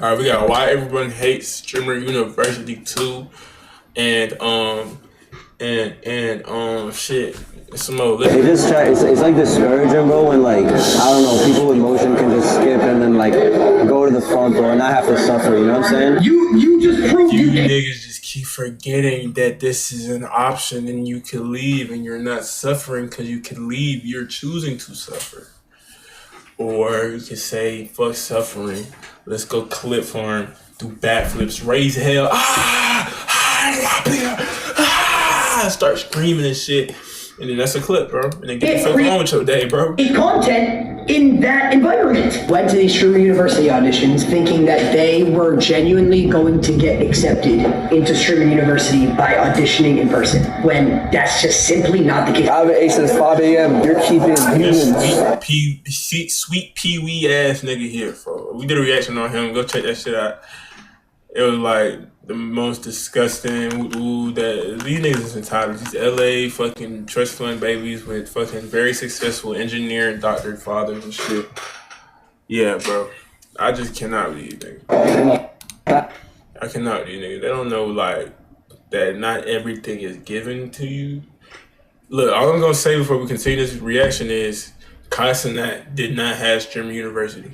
All right, we got why everyone hates Streamer University 2, and shit. Some more. It's like discouraging, bro. When like I don't know, people with motion can just skip and then like go to the front door and not have to suffer. You know what I'm saying? You just proved you niggas just keep forgetting that this is an option and you can leave and you're not suffering because you can leave. You're choosing to suffer. Or you can say, fuck suffering. Let's go clip farm, do backflips, raise hell. Start screaming and shit. And then that's a clip, bro. And then get the fuck on with your day, bro. Content in that environment. Went to these Streamer University auditions thinking that they were genuinely going to get accepted into Streamer University by auditioning in person, when that's just simply not the case. I've been 8 since 5 a.m. You're keeping sweet pee-wee ass nigga here, bro. We did a reaction on him. Go check that shit out. It was like the most disgusting that these niggas is entitled. These LA fucking trust fund babies with fucking very successful engineer and doctor fathers and shit. Yeah, bro. I just cannot believe niggas. I cannot believe niggas. They don't know like that not everything is given to you. Look, all I'm gonna say before we continue this reaction is Consonant did not have Streamer University.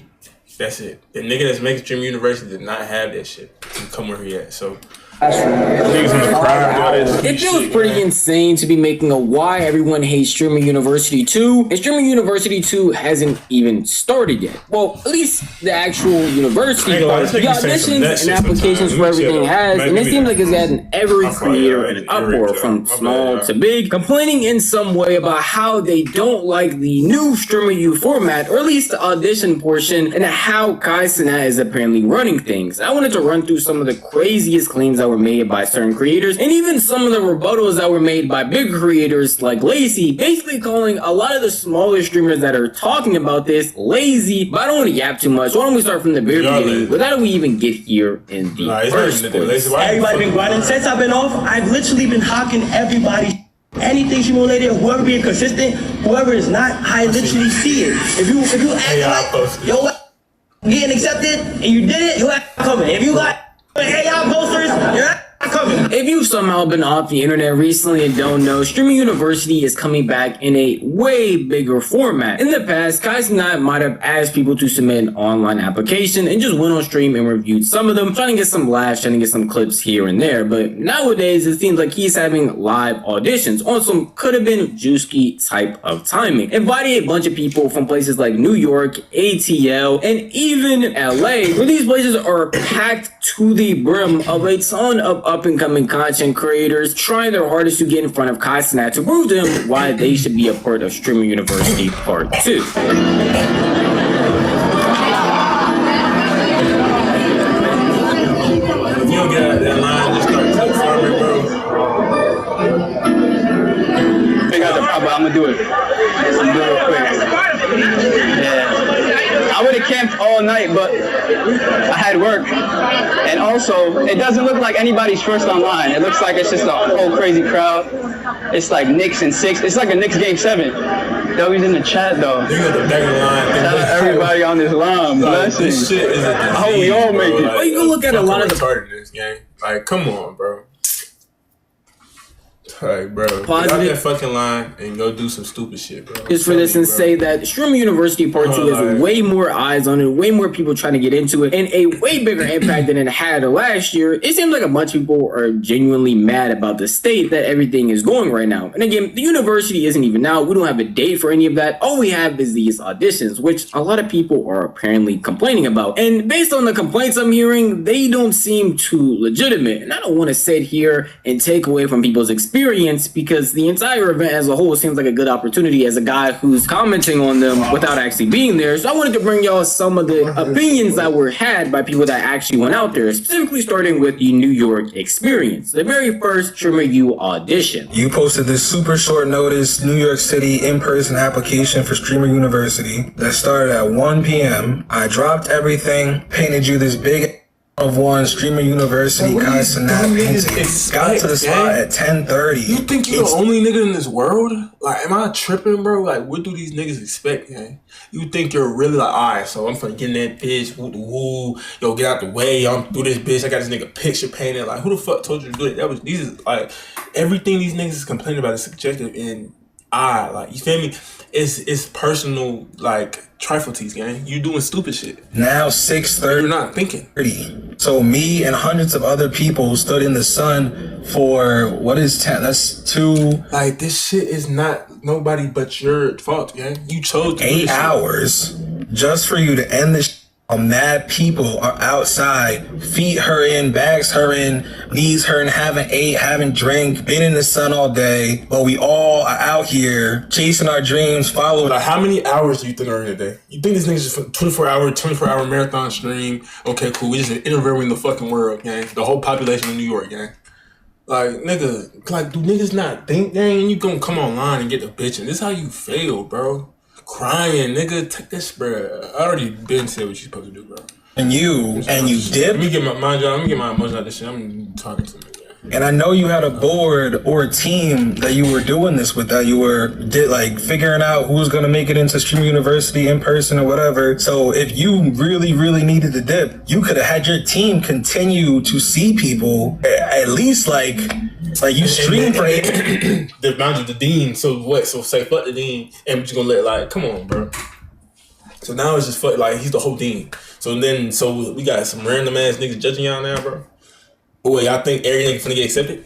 That's it. The nigga that's making Streamer University did not have that shit. Come where he at. So it feels pretty insane to be making a why everyone hates Streamer University 2, and Streamer University 2 hasn't even started yet. Well, at least the actual university part. The auditions and applications for everything has, and it seems like it's gotten every creator in an uproar, from small to big, complaining in some way about how they don't like the new Streamer U format, or at least the audition portion, and how Kai Cenat is apparently running things. I wanted to run through some of the craziest claims that were made by certain creators, and even some of the rebuttals that were made by big creators like Lazy, basically calling a lot of the smaller streamers that are talking about this lazy. But I don't want to yap too much. Why don't we start from the very beginning? But how do we even get here in the first place? Everybody been grinding. Since I've been off, I've literally been hawking everybody. Anything she related, whoever being consistent, whoever is not, I literally see it. If you act like yo getting accepted and you did it, you act coming. If you got AI posters, you're not coming. If you've somehow been off the internet recently and don't know, Streamer University is coming back in a way bigger format. In the past, Kai Cenat might have asked people to submit an online application and just went on stream and reviewed some of them, trying to get some laughs, trying to get some clips here and there. But nowadays, it seems like he's having live auditions on some could have been Juicy type of timing, inviting a bunch of people from places like New York, ATL, and even LA, where these places are packed to the brim of a ton of up-and-coming content creators trying their hardest to get in front of Kai Cenat to prove to him why they should be a part of Streamer University Part 2. If you don't get out of that line, just start cutting farming, bro. Figure out the problem, I'm gonna do it. I'm gonna do it quick. Yeah. I would have camped all night, but I had work. And also, it doesn't look like anybody's first online. It looks like it's just a whole crazy crowd. It's like Knicks and 6. It's like a Knicks game 7. W's in the chat though. You got the back line. Shout out everybody on this line. This shit is a disease, I hope we all make it. Like, you can look at a lot of the retarded in this game. Like, come on, bro. Like, bro, get out that fucking line and go do some stupid shit, bro. Just for this and say that Streamer University Part 2 has way more eyes on it, way more people trying to get into it, and a way bigger impact than it had last year. It seems like a bunch of people are genuinely mad about the state that everything is going right now. And again, the university isn't even out. We don't have a date for any of that. All we have is these auditions, which a lot of people are apparently complaining about. And based on the complaints I'm hearing, they don't seem too legitimate. And I don't want to sit here and take away from people's experience, because the entire event as a whole seems like a good opportunity as a guy who's commenting on them without actually being there. So I wanted to bring y'all some of the opinions that were had by people that actually went out there, specifically starting with the New York experience, the very first Streamer U audition. You posted this super short notice New York City in-person application for Streamer University that started at 1 p.m. I dropped everything, painted you this big of one streamer university constant got to the spot at 10:30. You think you're the only nigga in this world? Like, am I tripping, bro? Like, what do these niggas expect, man? You think you're really like, alright, so I'm finna get in that bitch, woo, yo, get out the way, I'm through this bitch, I got this nigga picture painted. Like, who the fuck told you to do it? These is like, everything these niggas is complaining about is subjective, and like, you feel me? It's personal, like, trifleties, gang. You doing stupid shit. Now 6:30. You're not thinking. So me and hundreds of other people stood in the sun for, what is 10? That's 2. Like, this shit is not nobody but your fault, gang. You chose to 8 hours just for you to end this. Mad people are outside, feet hurting, bags hurting, knees hurting, haven't ate, haven't drank, been in the sun all day, but we all are out here chasing our dreams, following. Like, how many hours do you think are in a day? You think this nigga's just 24-hour marathon stream? Okay, cool. We just interviewing the fucking world, gang. The whole population of New York, gang. Like, nigga, like, do niggas not think, gang? You gonna come online and get the bitching. This is how you fail, bro. Crying, nigga, take this, bro. I already been said what you supposed to do, bro. And you dip. Let me get my mind, let me get my emotions out of this shit. I'm talking to me. And I know you had a board or a team that you were doing this with, that you were figuring out who's gonna make it into Streamer University in person or whatever. So if you really, really needed to dip, you could have had your team continue to see people at least like you stream for it. The boundary of the dean. So what? So say fuck the dean, and we're just gonna let, like, come on, bro. So now it's just fuck, like, he's the whole dean. So we got some random ass niggas judging y'all now, bro. Boy, y'all think every nigga finna get accepted?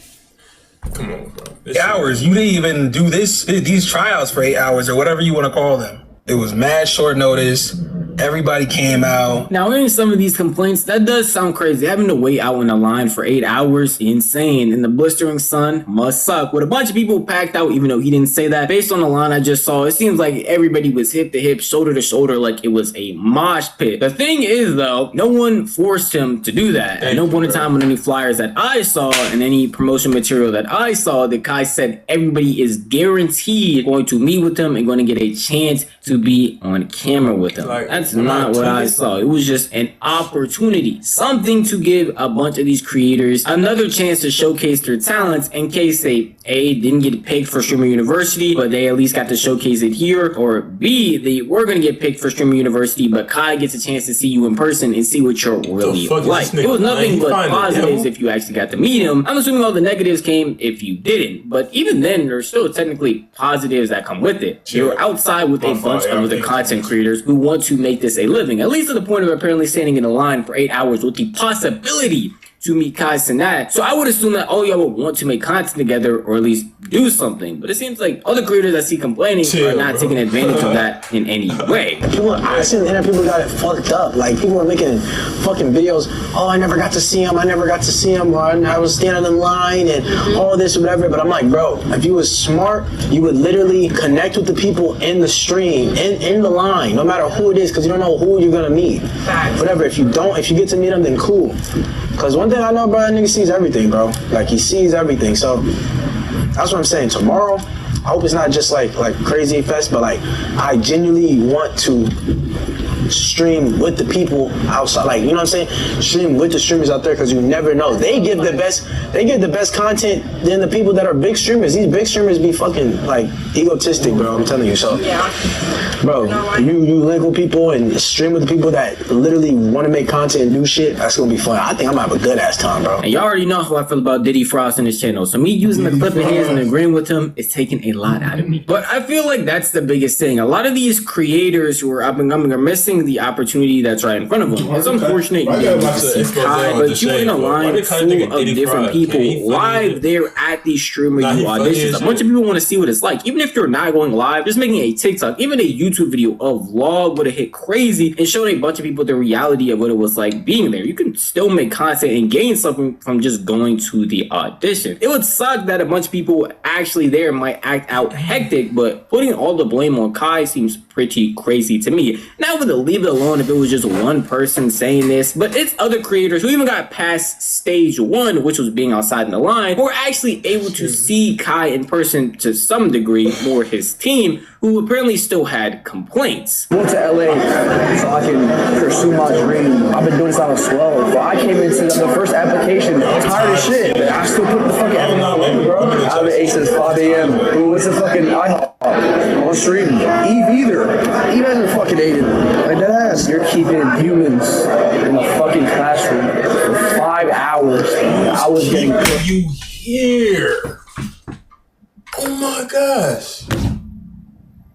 Come on, bro. 8 hours. You didn't even do these tryouts for 8 hours or whatever you want to call them. It was mad short notice. Everybody came out. Now, hearing some of these complaints, that does sound crazy. Having to wait out in the line for 8 hours, insane. In the blistering sun, must suck. With a bunch of people packed out, even though he didn't say that. Based on the line I just saw, it seems like everybody was hip to hip, shoulder to shoulder, like it was a mosh pit. The thing is, though, no one forced him to do that. At no point in time on any flyers that I saw and any promotion material that I saw, the guy said everybody is guaranteed going to meet with him and going to get a chance to be on camera with him. Like, that's not what I saw. It was just an opportunity, something to give a bunch of these creators another chance to showcase their talents in case they didn't get picked for Streamer University, but they at least got to showcase it here, or B, they were going to get picked for Streamer University, but Kai gets a chance to see you in person and see what you're really like. It was nothing but positives if you actually got to meet him. I'm assuming all the negatives came if you didn't, but even then, there's still technically positives that come with it. You're outside with a bunch of other content creators who want to make this a living, at least to the point of apparently standing in a line for 8 hours with the possibility to meet Kai Cenat. So I would assume that all y'all would want to make content together or at least do something. But it seems like other creators I see complaining are not taking advantage of that in any way. I see on the internet, people got it fucked up. Like, people were making fucking videos, oh, I never got to see him, or I was standing in line and all this or whatever. But I'm like, bro, if you was smart, you would literally connect with the people in the stream, in the line, no matter who it is, because you don't know who you're gonna meet. Whatever, if you get to meet them, then cool. Because one thing I know, bro, that nigga sees everything, bro. Like, he sees everything. So that's what I'm saying. Tomorrow, I hope it's not just like crazy fest, but like, I genuinely want to stream with the people outside, like, you know what I'm saying? Stream with the streamers out there, because you never know. They give the best content than the people that are big streamers. These big streamers be fucking like egotistic, bro. I'm telling you. So, bro, you link with people and stream with the people that literally want to make content and do shit. That's gonna be fun. I think I'm gonna have a good ass time, bro. And y'all already know how I feel about Diddy Frost in his channel. So me using the clip of his and agreeing with him is taking a lot out of me. But I feel like that's the biggest thing. A lot of these creators who are up and coming are missing the opportunity that's right in front of them. It's unfortunate you didn't get to see Kai, but you're in a line full of different people live there at these Streamer U auditions. A bunch of people want to see what it's like. Even if you're not going live, just making a TikTok, even a YouTube video, a vlog would have hit crazy and showed a bunch of people the reality of what it was like being there. You can still make content and gain something from just going to the audition. It would suck that a bunch of people actually there might act out hectic, but putting all the blame on Kai seems pretty crazy to me. Now, with leave it alone if it was just one person saying this, but it's other creators who even got past stage one, which was being outside in the line, who were actually able to see Kai in person to some degree, or his team, who apparently still had complaints. I went to LA so I can pursue my dream. I've been doing this out of 12. But I came into the first application, I'm tired of shit. I still put the fucking effort in, bro. I've been 8 since 5 a.m. What's the fucking IHOP on stream? Eve either. Eve hasn't fucking ate it. Like that ass. You're keeping humans in a fucking classroom for 5 hours. I was getting you here. Oh my gosh.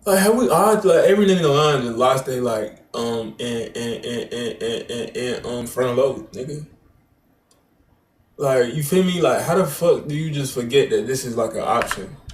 Like have we all like every nigga in the line just lost they like and front load, nigga. Like you feel me? Like how the fuck do you just forget that this is like an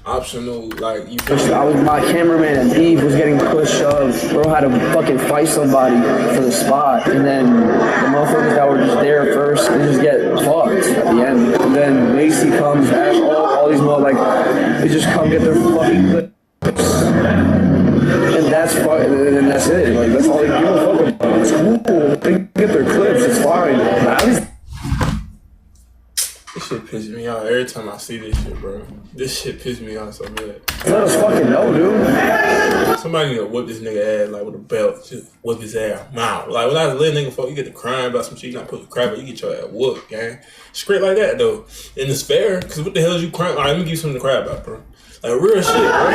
optional, like you feel me? I was my cameraman and Eve was getting pushed, shoved. Bro had to fucking fight somebody for the spot, and then the motherfuckers that were just there first, they just get fucked at the end. And then Macy comes, as all these motherfuckers, they just come get their fucking clips, and that's and that's it. Like that's all they give a fuck about. It's cool. They get their clips. It's fine. At least this shit pisses me off every time I see this shit, bro. This shit pisses me off so bad. let us fucking know, dude. Somebody need to whip this nigga ass like with a belt. Just whip his ass. Wow. Like when I was a little nigga, folk, you get to crying about some shit you not supposed to cry about. You get your ass whooped, gang. Straight like that though. And it's fair, cause what the hell is you crying? All right, let me give you something to cry about, bro. Like real shit, bro.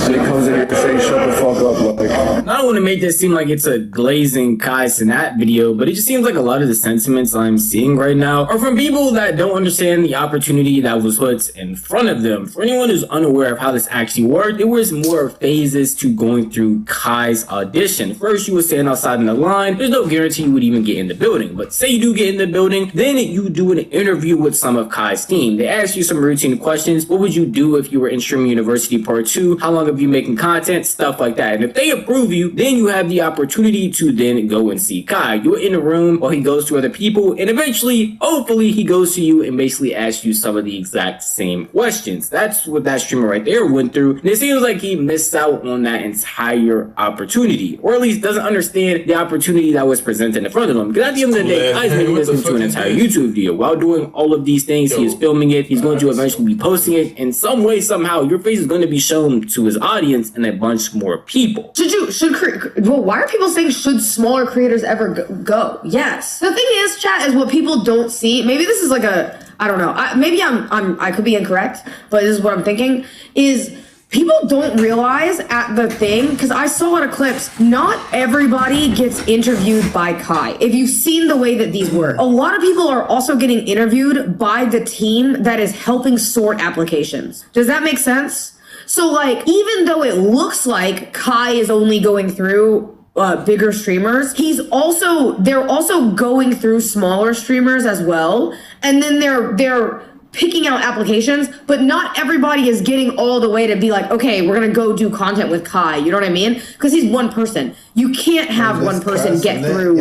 Shit comes in here and say shut the fuck up, like. I don't want to make this seem like it's a glazing Kai Cenat video, but it just seems like a lot of the sentiments I'm seeing right now are from people that don't understand the opportunity that was put in front of them. For anyone who's unaware of how this actually worked, there was more phases to going through Kai's audition. First, you would stand outside in the line. There's no guarantee you would even get in the building, but say you do get in the building, then you do an interview with some of Kai's team. They ask you some routine questions. What would you do if you were in Streaming University Part 2? How long have you making content? Stuff like that. And if they approve you, then you have the opportunity to then go and see Kai. You're in a room while he goes to other people, and eventually, hopefully, he goes to you and basically asks you some of the exact same questions. That's what that streamer right there went through. And it seems like he missed out on that entire opportunity, or at least doesn't understand the opportunity that was presented in front of him. Because at the end of the day, Kai's making this into an entire YouTube video. While doing all of these things, he is filming it. He's going to eventually be posting it. In some way, somehow, your face is going to be shown to his audience and a bunch more people. Why are people saying should smaller creators ever go? Yes. The thing is, chat, is what people don't see. Maybe this is like I don't know. Maybe I could be incorrect, but this is what I'm thinking is people don't realize at the thing, because I saw a lot of clips, not everybody gets interviewed by Kai. If you've seen the way that these work, a lot of people are also getting interviewed by the team that is helping sort applications. Does that make sense? So like, even though it looks like Kai is only going through bigger streamers, they're also going through smaller streamers as well. And then they're picking out applications, but not everybody is getting all the way to be like, okay, we're gonna go do content with Kai. You know what I mean? Because he's one person. You can't have one person get through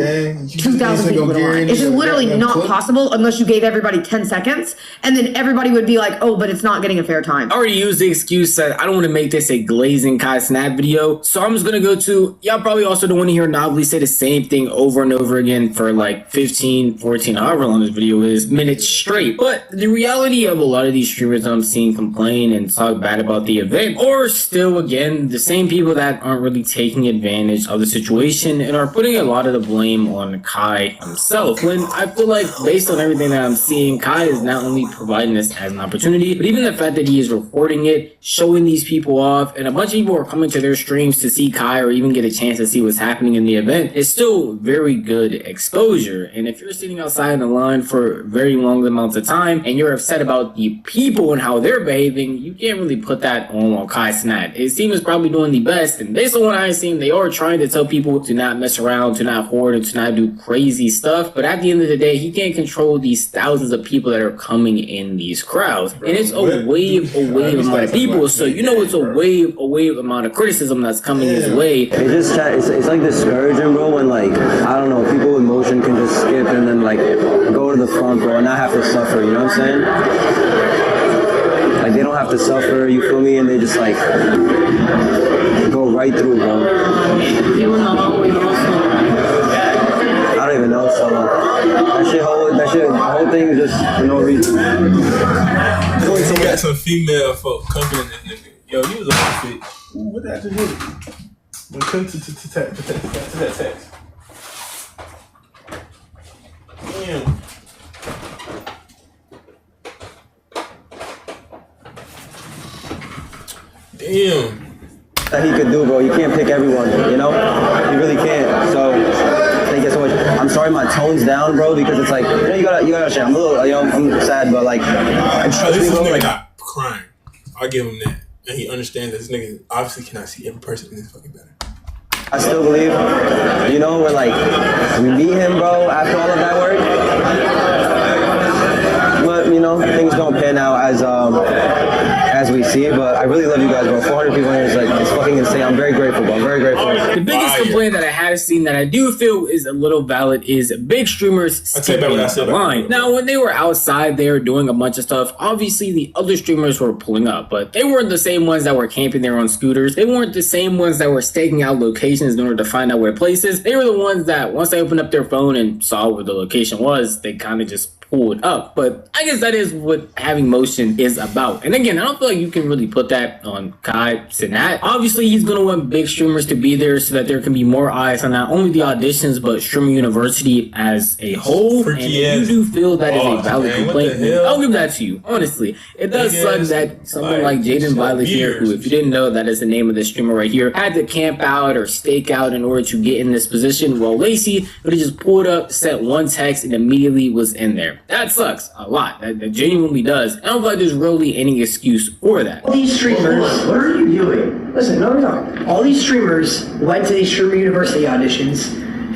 2,000 people in a line. It's just literally not possible unless you gave everybody 10 seconds, and then everybody would be like, oh, but it's not getting a fair time. I already used the excuse that I don't want to make this a glazing Kai Cenat video, so I'm just gonna go to, y'all probably also don't want to hear Novelty say the same thing over and over again for like 15, 14, however long this video is, minutes straight. But the reality of a lot of these streamers I'm seeing complain and talk bad about the event, or still, again, the same people that aren't really taking advantage of the situation and are putting a lot of the blame on Kai himself, when I feel like, based on everything that I'm seeing, Kai is not only providing this as an opportunity, but even the fact that he is recording it, showing these people off, and a bunch of people are coming to their streams to see Kai or even get a chance to see what's happening in the event, is still very good exposure. And if you're sitting outside in the line for very long amounts of time and you're upset about the people and how they're behaving, you can't really put that on Kai Cenat. His team is probably doing the best, and based on what I've seen, they are trying to tell people to not mess around, to not hoard, and to not do crazy stuff. But at the end of the day, he can't control these thousands of people that are coming in these crowds. And it's a wave amount of people, so you know it's a wave amount of criticism that's coming his way. It's like discouraging, bro, when like, I don't know, people with motion can just skip and then like go to the front, bro, and not have to suffer, you know what I'm saying? Like, they don't have to suffer, you feel me? And they just like go right through, bro. I don't even know, so that whole thing is just for no reason. We got some female folk coming in this nigga. Yo, you was a bitch. What did I just hit? When it comes to that text. Damn. That he could do, bro. You can't pick everyone, you know? You really can't. So, thank you so much. I'm sorry my tone's down, bro, because it's like, you know, you gotta understand. I'm a little, you know, I'm sad, but like, This nigga not crying. I'll give him that. And he understands that this nigga obviously cannot see every person in this fucking better. I still believe, you know, we're like, we meet him, bro, after all of that work. But, you know, things don't pan out as we see, but I really love you guys, bro. 400 people here is like, it's fucking insane. I'm very grateful, bro. I'm very grateful. The biggest complaint that I have seen that I do feel is a little valid is big streamers skipping the line. Now, when they were outside there doing a bunch of stuff, obviously the other streamers were pulling up, but they weren't the same ones that were camping there on scooters. They weren't the same ones that were staking out locations in order to find out where places. They were the ones that once they opened up their phone and saw where the location was, they kind of just pulled up. But I guess that is what having motion is about. And again, I don't feel like you can really put that on Kai Cenat. Obviously, he's going to want big streamers to be there so that there can be more eyes on not only the auditions, but Streamer University as a whole. And if you do feel that is a valid complaint, I'll give that to you. Honestly, it does suck that someone like Jaden Violet here, who, if you didn't know, that is the name of this streamer right here, had to camp out or stake out in order to get in this position. Well, Lacey would have just pulled up, sent one text, and immediately was in there. That sucks a lot. That genuinely does. I don't feel like there's really any excuse for that. All these streamers, what are you doing? Listen, no. All these streamers went to these Streamer University auditions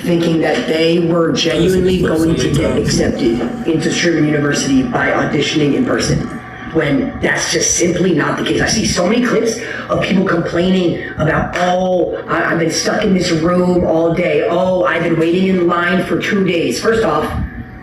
thinking that they were genuinely going to get accepted into Streamer University by auditioning in person, when that's just simply not the case. I see so many clips of people complaining about, oh, I've been stuck in this room all day. Oh, I've been waiting in line for 2 days. First off,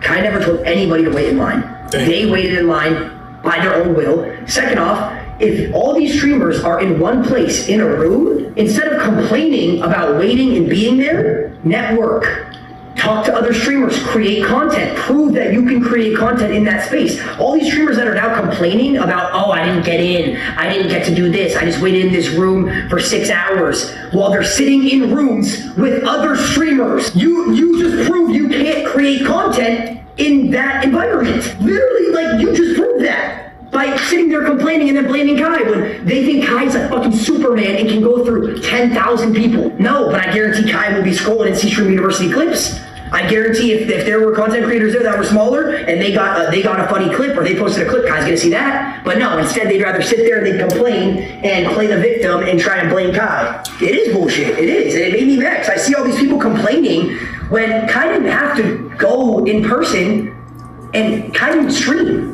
Kai never told anybody to wait in line. They waited in line by their own will. Second off, if all these streamers are in one place in a room, instead of complaining about waiting and being there, network. Talk to other streamers, create content, prove that you can create content in that space. All these streamers that are now complaining about, oh, I didn't get in, I didn't get to do this, I just waited in this room for 6 hours, while they're sitting in rooms with other streamers. You just prove you can't create content in that environment. Literally, like, you just proved that by sitting there complaining and then blaming Kai when they think Kai's a fucking Superman and can go through 10,000 people. No, but I guarantee Kai will be scrolling and see Streamer University clips. I guarantee if there were content creators there that were smaller and they got a funny clip or they posted a clip, Kai's gonna see that. But no, instead they'd rather sit there and they'd complain and play the victim and try and blame Kai. It is bullshit, it is, and it made me vexed. I see all these people complaining when Kai didn't have to go in person and Kai didn't stream.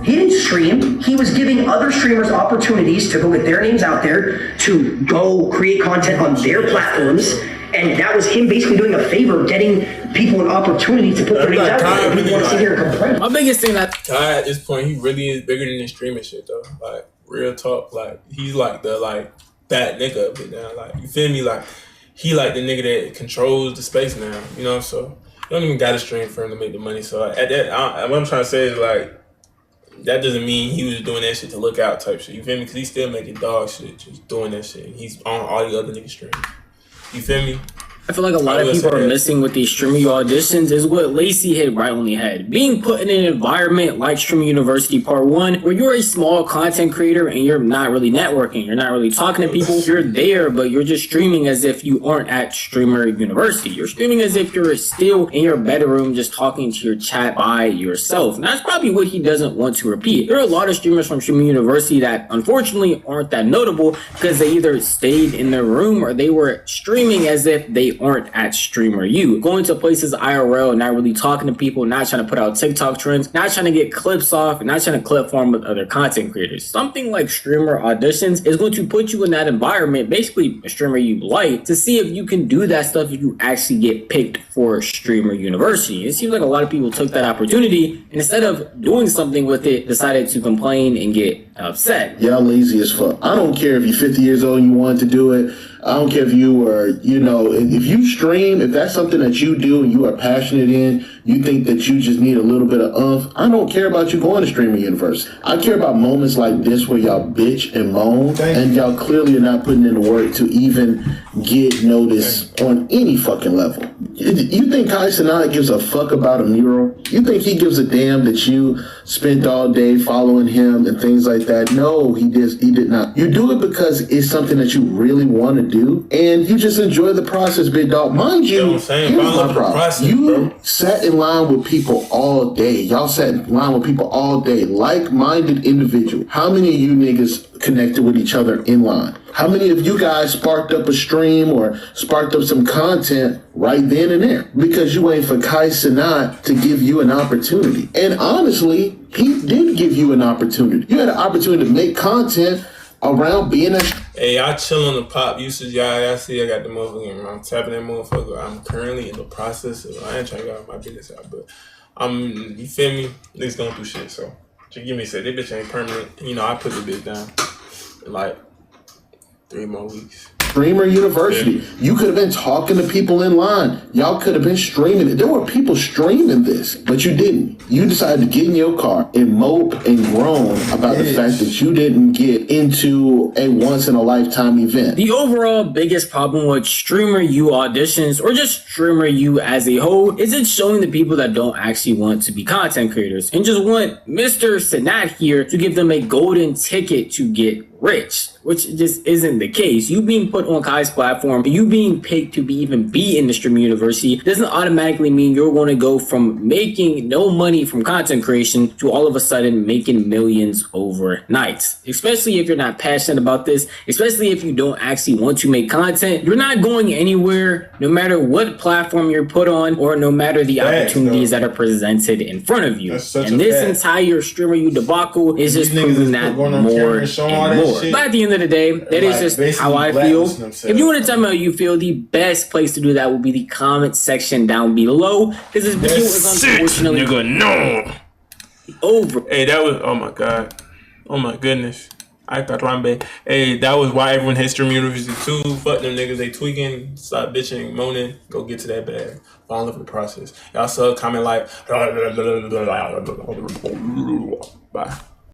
He didn't stream. He was giving other streamers opportunities to go get their names out there, to go create content on their platforms. And that was him basically doing a favor, getting people an opportunity to put their names out there. People want to sit here and complain. My biggest thing that Kai at this point, he really is bigger than this streaming shit though. Like, real talk. Like, he's like the that nigga of it now. Like, you feel me? Like, he like the nigga that controls the space now. You know, so you don't even gotta stream for him to make the money. So at that, what I'm trying to say is like, that doesn't mean he was doing that shit to look out type shit. You feel me? Because he's still making dog shit, just doing that shit. He's on all the other niggas' streams. You feel me? I feel like a lot of people are missing with these streaming auditions is what Lacey hit right on the head. Being put in an environment like Streamer University Part 1, where you're a small content creator and you're not really networking, you're not really talking to people, you're there, but you're just streaming as if you aren't at Streamer University. You're streaming as if you're still in your bedroom just talking to your chat by yourself. And that's probably what he doesn't want to repeat. There are a lot of streamers from Streamer University that unfortunately aren't that notable because they either stayed in their room or they were streaming as if they aren't at Streamer U. Going to places IRL, not really talking to people, not trying to put out TikTok trends, not trying to get clips off, and not trying to clip farm with other content creators. Something like Streamer Auditions is going to put you in that environment, basically a Streamer U Lite, to see if you can do that stuff if you actually get picked for Streamer University. It seems like a lot of people took that opportunity and instead of doing something with it, decided to complain and get upset. Y'all lazy as fuck. I don't care if you're 50 years old and you wanted to do it. I don't care if you are, you know, if you stream, if that's something that you do and you are passionate in, you think that you just need a little bit of oomph, I don't care about you going to Streamer University. I care about moments like this where y'all bitch and moan, and y'all clearly are not putting in the work to even get notice on any fucking level. You think Kai Cenat gives a fuck about a mural? You think he gives a damn that you spent all day following him and things like that? No, he did not. You do it because it's something that you really want to do, and you just enjoy the process, big dog. Mind you, here's my problem. You sat in line with people all day. Y'all sat in line with people all day, like-minded individuals. How many of you niggas connected with each other in line? How many of you guys sparked up a stream or sparked up some content right then and there? Because you wait for Kai Cenat to give you an opportunity. And honestly, he did give you an opportunity. You had an opportunity to make content around being a... Hey, y'all chill on the pop usage, y'all see I got the motherfucker. I'm tapping that motherfucker. I'm currently in the process of... I ain't trying to get my business out, but you feel me? Niggas going through shit, so just give me a sec. This bitch ain't permanent. You know, I put the bitch down in like 3 more weeks. Streamer University. You could have been talking to people in line. Y'all could have been streaming it. There were people streaming this, but you didn't. You decided to get in your car and mope and groan about the fact that you didn't get into a once-in-a-lifetime event. The overall biggest problem with Streamer U auditions, or just Streamer U as a whole, is it showing the people that don't actually want to be content creators and just want Mr. Cenat here to give them a golden ticket to get rich, which just isn't the case. You being put on Kai's platform, you being picked to even be in the Streamer University doesn't automatically mean you're going to go from making no money from content creation to all of a sudden making millions overnight. Especially if you're not passionate about this, especially if you don't actually want to make content, you're not going anywhere no matter what platform you're put on or no matter the opportunities that are presented in front of you. And this entire Streamer U debacle is just proving that more and more. But at the end of the day, that is just how I feel. If you want to tell me how you feel, the best place to do that will be the comment section down below. Because this video is unfortunately over. Hey, that was, oh my god. Oh my goodness. I thought Rambe. Hey, that was why everyone hates Streamer University too. Fuck them niggas, they tweaking. Stop bitching, moaning. Go get to that bag. Fall in love with the process. Y'all saw comment like, bye.